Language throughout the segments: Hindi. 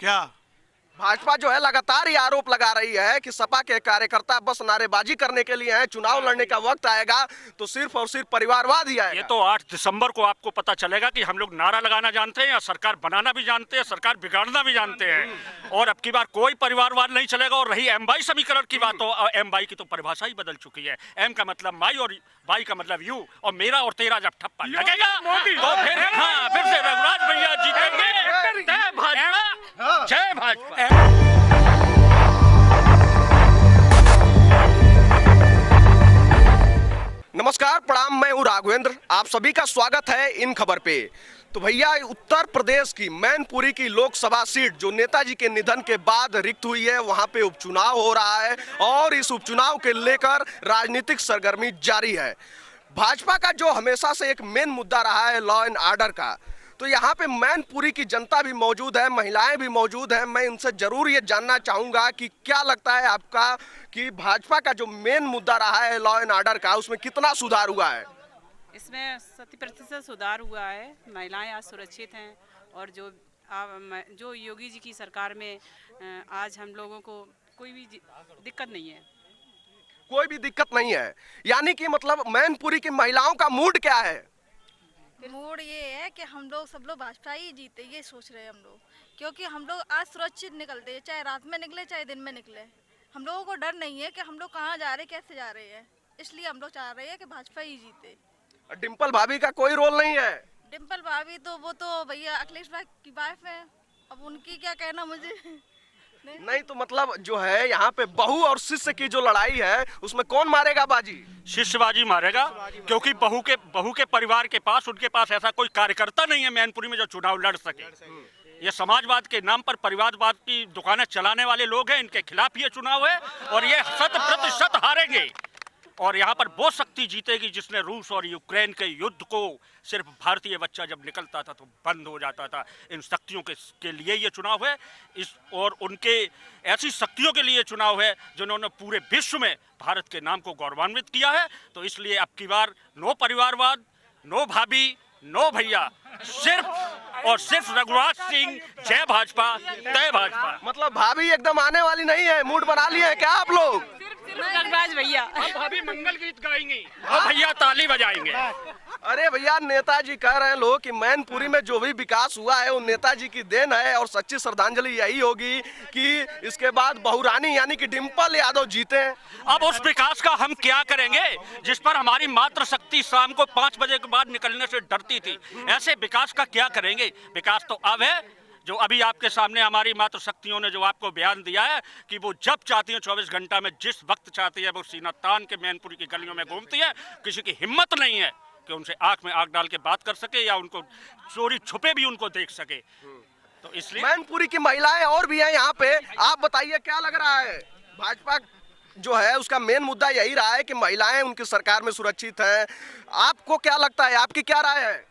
क्या? भाजपा जो है लगातार ये आरोप लगा रही है कि सपा के कार्यकर्ता बस नारेबाजी करने के लिए हैं, चुनाव लड़ने का वक्त आएगा तो सिर्फ और सिर्फ परिवारवाद ही आएगा। ये तो 8 दिसंबर को आपको पता चलेगा कि हम लोग नारा लगाना जानते हैं या सरकार बनाना भी जानते हैं, सरकार बिगाड़ना भी जानते हैं। और अब की बार कोई परिवारवाद नहीं चलेगा। और रही एम बाई समीकरण की बात, तो एम बाई की तो परिभाषा ही बदल चुकी है। एम का मतलब माई और बाई का मतलब यू, और मेरा और तेरा जब ठप्पा लगेगा तो फिर से रघुराज भैया जीतेंगे। जय भाजपा, जय भाजपा। नमस्कार, प्रणाम, मैं हूं राघवेंद्र। आप सभी का स्वागत है इन खबर पे। तो भैया, उत्तर प्रदेश की मैनपुरी की लोकसभा सीट जो नेताजी के निधन के बाद रिक्त हुई है, वहां पे उपचुनाव हो रहा है और इस उपचुनाव के लेकर राजनीतिक सरगर्मी जारी है। भाजपा का जो हमेशा से एक मेन मुद्दा रहा है लॉ एंड ऑर्डर का, तो यहाँ पे मैनपुरी की जनता भी मौजूद है, महिलाएं भी मौजूद हैं। मैं इनसे जरूर ये जानना चाहूँगा कि क्या लगता है आपका कि भाजपा का जो मेन मुद्दा रहा है लॉ एंड ऑर्डर का, उसमें कितना सुधार हुआ है? इसमें 70% सुधार हुआ है। महिलाएं आज सुरक्षित हैं और जो योगी जी की सरकार में आज हम लोगों को कोई भी दिक्कत नहीं है। कोई भी दिक्कत नहीं है, यानी कि मतलब मैनपुरी की महिलाओं का मूड क्या है? मूड ये है कि हम लोग सब लोग भाजपा ही जीते, ये सोच रहे हैं हम लोग, क्योंकि हम लोग आज सुरक्षित निकलते हैं, चाहे रात में निकले चाहे दिन में निकले। हम लोगों को डर नहीं है कि हम लोग कहाँ जा रहे हैं, कैसे जा रहे हैं, इसलिए हम लोग चाह रहे हैं कि भाजपा ही जीते। डिम्पल भाभी का कोई रोल नहीं है? डिम्पल भाभी तो वो तो भैया अखिलेश भाई की वाइफ है, अब उनकी क्या कहना मुझे नहीं। तो मतलब जो है यहाँ पे बहू और शिष्य की जो लड़ाई है, उसमें कौन मारेगा बाजी? शिष्यबाजी मारेगा, क्योंकि बहू के परिवार के पास, उनके पास ऐसा कोई कार्यकर्ता नहीं है मैनपुरी में जो चुनाव लड़ सके। ये समाजवाद के नाम पर परिवारवाद की दुकानें चलाने वाले लोग हैं, इनके खिलाफ ये चुनाव है और ये 100% हारेंगे। और यहाँ पर वो शक्ति जीतेगी जिसने रूस और यूक्रेन के युद्ध को सिर्फ भारतीय बच्चा जब निकलता था तो बंद हो जाता था। इन शक्तियों के लिए ये चुनाव है, और उनके ऐसी शक्तियों के लिए चुनाव है जिन्होंने पूरे विश्व में भारत के नाम को गौरवान्वित किया है। तो इसलिए अब की बार नो परिवारवाद, नो भाभी, नो भैया, सिर्फ और सिर्फ रघुराज सिंह, जय भाजपा, जय भाजपा। मतलब भाभी एकदम आने वाली नहीं है, मूड बना लिए हैं क्या आप लोग? रघुराज भैया भाभी मंगल गीत गाएंगे और भैया ताली बजाएंगे। अरे भैया, नेताजी कह रहे हैं लोग कि मैनपुरी में जो भी विकास हुआ है वो नेताजी की देन है, और सच्ची श्रद्धांजलि यही होगी कि इसके बाद बहुरानी यानी कि डिम्पल यादव जीते हैं। अब उस विकास का हम क्या करेंगे जिस पर हमारी मातृशक्ति शाम को 5 बजे के बाद निकलने से डरती थी? ऐसे विकास का क्या करेंगे? विकास तो अब है, जो अभी आपके सामने हमारी मातृशक्तियों ने जो आपको बयान दिया है कि वो जब चाहती है 24 घंटा में जिस वक्त चाहती है वो सीना तान के मैनपुरी की गलियों में घूमती है। किसी की हिम्मत नहीं है कि उनसे आंख में आंख डाल के बात कर सके या उनको चोरी छुपे भी उनको देख सके। तो इसलिए मैनपुरी की महिलाएं और भी हैं यहाँ पे। आप बताइए क्या लग रहा है? भाजपा जो है उसका मेन मुद्दा यही रहा है कि महिलाएं उनकी सरकार में सुरक्षित हैं। आपको क्या लगता है, आपकी क्या राय है?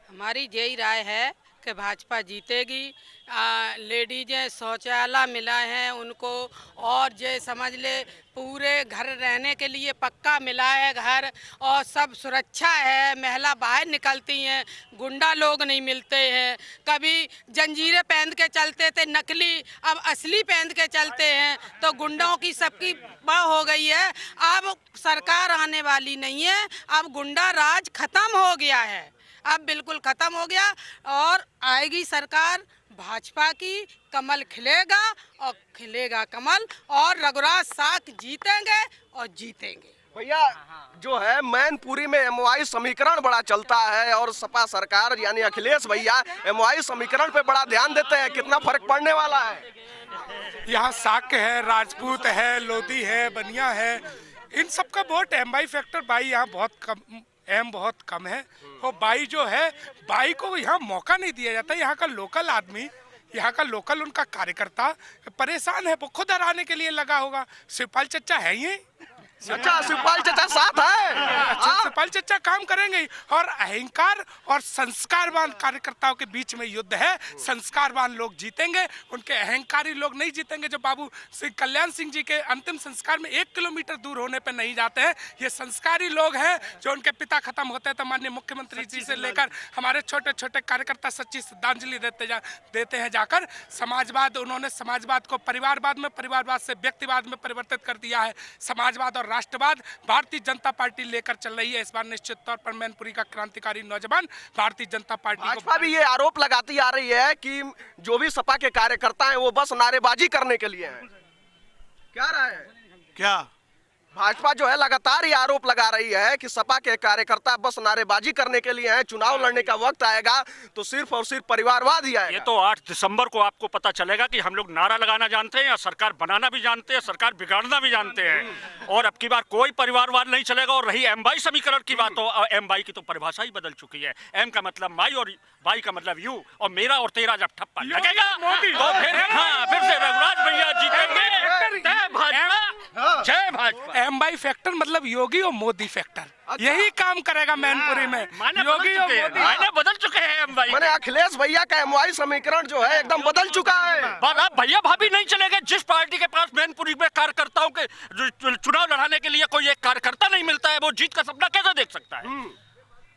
हमारी यही राय है कि भाजपा जीतेगी। लेडीजें शौचालय मिला है उनको, और ये समझ ले पूरे घर रहने के लिए पक्का मिला है घर, और सब सुरक्षा है। महिला बाहर निकलती हैं, गुंडा लोग नहीं मिलते हैं। कभी जंजीरें पहन के चलते थे नकली, अब असली पहन के चलते हैं। तो गुंडाओं की सबकी बाह हो गई है। अब सरकार आने वाली नहीं है, अब गुंडा राज खत्म हो गया है, अब बिल्कुल खत्म हो गया। और आएगी सरकार भाजपा की, कमल खिलेगा और खिलेगा कमल, और रघुराज साथ जीतेंगे और जीतेंगे। भैया, जो है मैनपुरी में एमवाई समीकरण बड़ा चलता है और सपा सरकार यानी अखिलेश भैया एमवाई समीकरण पे बड़ा ध्यान देते हैं। कितना फर्क पड़ने वाला है? यहाँ शाक्य है, राजपूत है, लोधी है, बनिया है, इन सब का वोट एमवाई फैक्टर बाई यहाँ बहुत कम, एम बहुत कम है। और बाई जो है, बाई को यहाँ मौका नहीं दिया जाता। यहाँ का लोकल आदमी, यहाँ का लोकल उनका कार्यकर्ता परेशान है, वो खुद हराने के लिए लगा होगा। शिवपाल चच्चा है ही, अच्छा, शिवपाल चाचा साथ है। शिवपाल चचा काम करेंगे ही। और अहंकार और संस्कारवान कार्यकर्ताओं के बीच में युद्ध है। संस्कारवान लोग जीतेंगे, उनके अहंकारी लोग नहीं जीतेंगे। जो बाबू श्री कल्याण सिंह जी के अंतिम संस्कार में 1 किलोमीटर दूर होने पर नहीं जाते हैं, ये संस्कारी लोग हैं। जो उनके पिता खत्म होते हैं तो माननीय मुख्यमंत्री जी से लेकर हमारे छोटे छोटे कार्यकर्ता सच्ची श्रद्धांजलि देते हैं जाकर। समाजवाद, उन्होंने समाजवाद को परिवारवाद में, परिवारवाद से व्यक्तिवाद में परिवर्तित कर दिया है। समाजवाद और राष्ट्रवाद भारतीय जनता पार्टी लेकर चल रही है। इस बार निश्चित तौर पर मैनपुरी का क्रांतिकारी नौजवान भारतीय जनता पार्टी को। भाजपा भी ये आरोप लगाती आ रही है कि जो भी सपा के कार्यकर्ता हैं वो बस नारेबाजी करने के लिए हैं। क्या राय है? क्या भाजपा जो है लगातार ये आरोप लगा रही है कि सपा के कार्यकर्ता बस नारेबाजी करने के लिए हैं। चुनाव लड़ने का वक्त आएगा तो सिर्फ और सिर्फ परिवारवाद ही आएगा। ये तो 8 दिसंबर को आपको पता चलेगा कि हम लोग नारा लगाना जानते हैं या सरकार बनाना भी जानते हैं, सरकार बिगाड़ना भी जानते हैं। और अब की बार कोई परिवारवाद नहीं चलेगा। और रही एम-बाई समीकरण की बात, तो एम-बाई की तो परिभाषा ही बदल चुकी है। एम का मतलब माई और बाई का मतलब यू, और मेरा और तेरा जब ठप्पा लगेगा तो फिर से रघुराज भैया जीतेंगे। जय भाजपा, जय भाजपा। एम-बाई फैक्टर मतलब योगी और मोदी फैक्टर, यही काम करेगा मैनपुरी में। योगी और मोदी मायने बदल चुके हैं एम-बाई। मैंने अखिलेश भैया का एम-वाई समीकरण जो है एकदम बदल चुका है। पर अब भैया भाभी नहीं चलेगा। जिस पार्टी के पास मैनपुरी में कार्यकर्ताओं के चुनाव लड़ाने के लिए कोई एक कार्यकर्ता नहीं मिलता है, वो जीत का सपना कैसे देख सकता है?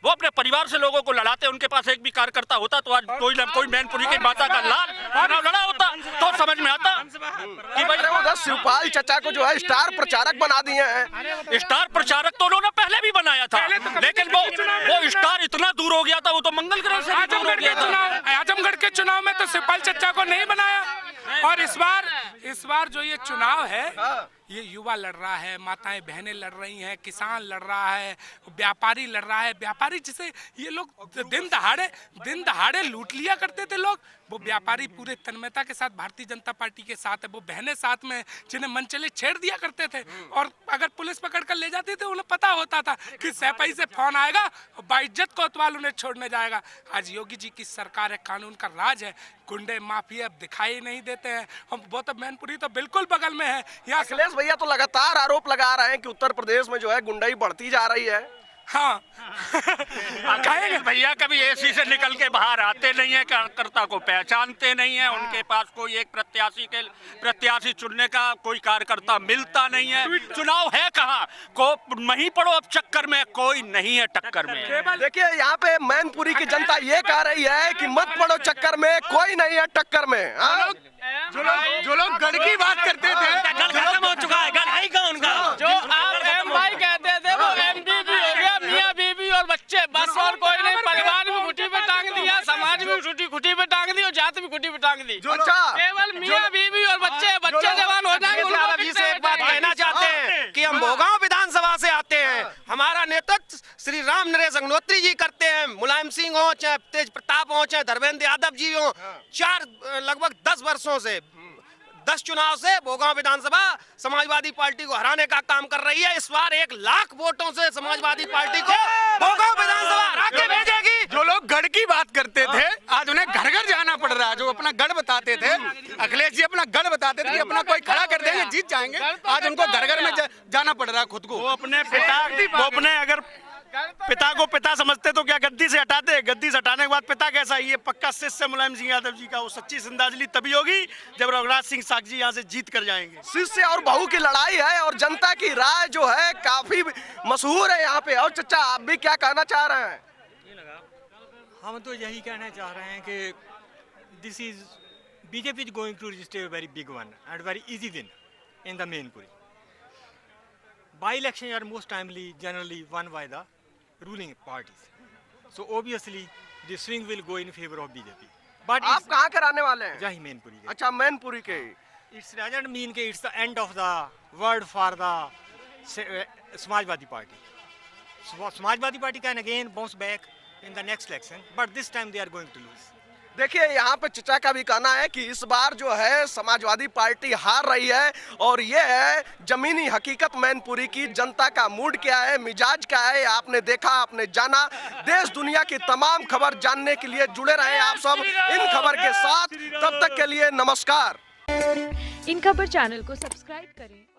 वो अपने परिवार से लोगों को लड़ाते, उनके पास एक भी कार्यकर्ता होता तो आज कोई न कोई मैनपुरी की माता का लाल चुनाव लड़ा होता तो समझ में आता कि भाई उधर शिवपाल चचा को जो है स्टार प्रचारक बना दिए हैं। स्टार प्रचारक तो उन्होंने पहले भी बनाया था, लेकिन वो स्टार इतना दूर हो गया था, वो तो मंगल ग्रह से भी दूर हो गया था। आजमगढ़ के चुनाव में तो शिवपाल चचा को नहीं बनाया। और इस बार जो ये चुनाव है, ये युवा लड़ रहा है, माताएं बहनें लड़ रही हैं, किसान लड़ रहा है, व्यापारी लड़ रहा है। व्यापारी जिसे ये लोग दिन दहाड़े लूट लिया करते थे लोग, वो व्यापारी पूरे तन्मयता के साथ भारतीय जनता पार्टी के साथ है। वो बहनें साथ में, जिन्हें मनचले छेड़ दिया करते थे, और अगर पुलिस पकड़ कर ले जाती थी उन्हें पता होता था कि सैपाई से फोन आएगा और बाइज्जत कोतवाल उन्हें छोड़ने जाएगा। आज योगी जी की सरकार है, कानून का राज है, गुंडे माफिया अब दिखाई नहीं देते हैं। हम वो तो मैनपुरी तो बिल्कुल बगल में है। यहाँ अखिलेश भैया तो लगातार आरोप लगा रहे हैं कि उत्तर प्रदेश में जो है गुंडाई बढ़ती जा रही है। हाँ कहेंगे भैया कभी एसी से निकल के बाहर आते नहीं है, कार्यकर्ता को पहचानते नहीं है, उनके पास कोई एक प्रत्याशी चुनने का कोई कार्यकर्ता मिलता नहीं है। चुनाव है कहाँ को नहीं पड़ो अब चक्कर में, कोई नहीं है टक्कर में। देखिए यहाँ पे मैनपुरी की जनता ये कह रही है कि मत पड़ो चक्कर में, कोई नहीं है टक्कर में। जो लोग गढ़ की बात करते थे, गढ़ खत्म हो चुका है, गढ़ है ही कहाँ उनका? जो आप एम-बाई कहते थे वो एम-बी-बी हो गया, मियाँ बीबी और बच्चे, बस और कोई नहीं। परिवार भी खुटी पे टांग दिया, समाज भी खुटी पे टांग दी और जात भी खुटी पे टांग दी। केवल मियाँ बीबी और बच्चे जवान हो जाएंगे। से एक बात कहना चाहते हैं कि हम भोगांव विधानसभा से आते हैं। हमारा नेतृत्व श्री राम नरेश अग्निहोत्री जी करते हैं। मुलायम सिंह हो, चाहे तेज प्रताप हो, चाहे धर्मेंद्र यादव जी हो, लगभग 10 वर्षों से 10 चुनाव से भोगांव विधानसभा समाजवादी पार्टी को हराने का काम कर रही है। इस बार 1 लाख वोटों से समाजवादी पार्टी को भोगांव विधानसभा हरा के भेजेगी। जो लोग गढ़ की बात करते थे, आज उन्हें घर घर जाना पड़ रहा है। जो अपना गढ़ बताते थे, अखिलेश जी अपना गढ़ बताते थे कि अपना कोई खड़ा कर देंगे जीत जाएंगे, आज उनको घर घर में जाना पड़ रहा है खुद को। वो अपने अगर पिता को पिता समझते तो क्या गद्दी से हटाते? गद्दी से हटाने के बाद पिता कैसा? ये पक्का शिष्य मुलायम सिंह यादव जी का। वो सच्ची श्रद्धांजलि तभी होगी जब रघुराज सिंह साग जी यहाँ से जीत कर जाएंगे। शिष्य और बहू की लड़ाई है और जनता की राय जो है काफी मशहूर है यहाँ पे। और चचा आप भी क्या कहना चाह रहे हैं? हम तो यही कहना चाह रहे हैं कि this is BJP is going to register very big one and very easy win in the Mainpuri. By-elections are most timely generally won by the ruling parties. So obviously the swing will go in favor of BJP. But आप कहाँ के रहने वाले हैं? जही मैनपुरी के. अच्छा मैनपुरी के. It doesn't mean कि it's the end of the world for the Samajwadi Party. Samajwadi Party can again bounce back in the next election, but this time they are going to lose. देखिए यहाँ पे चचा का भी कहना है कि इस बार जो है समाजवादी पार्टी हार रही है और ये है जमीनी हकीकत मैनपुरी की. जनता का मूड क्या है, मिजाज क्या है, आपने देखा, आपने जाना. देश दुनिया की तमाम खबर जानने के लिए जुड़े रहे आप सब इन खबर के साथ. तब तक के लिए नमस्कार. इन खबर चैनल को सब्सक्राइब करें.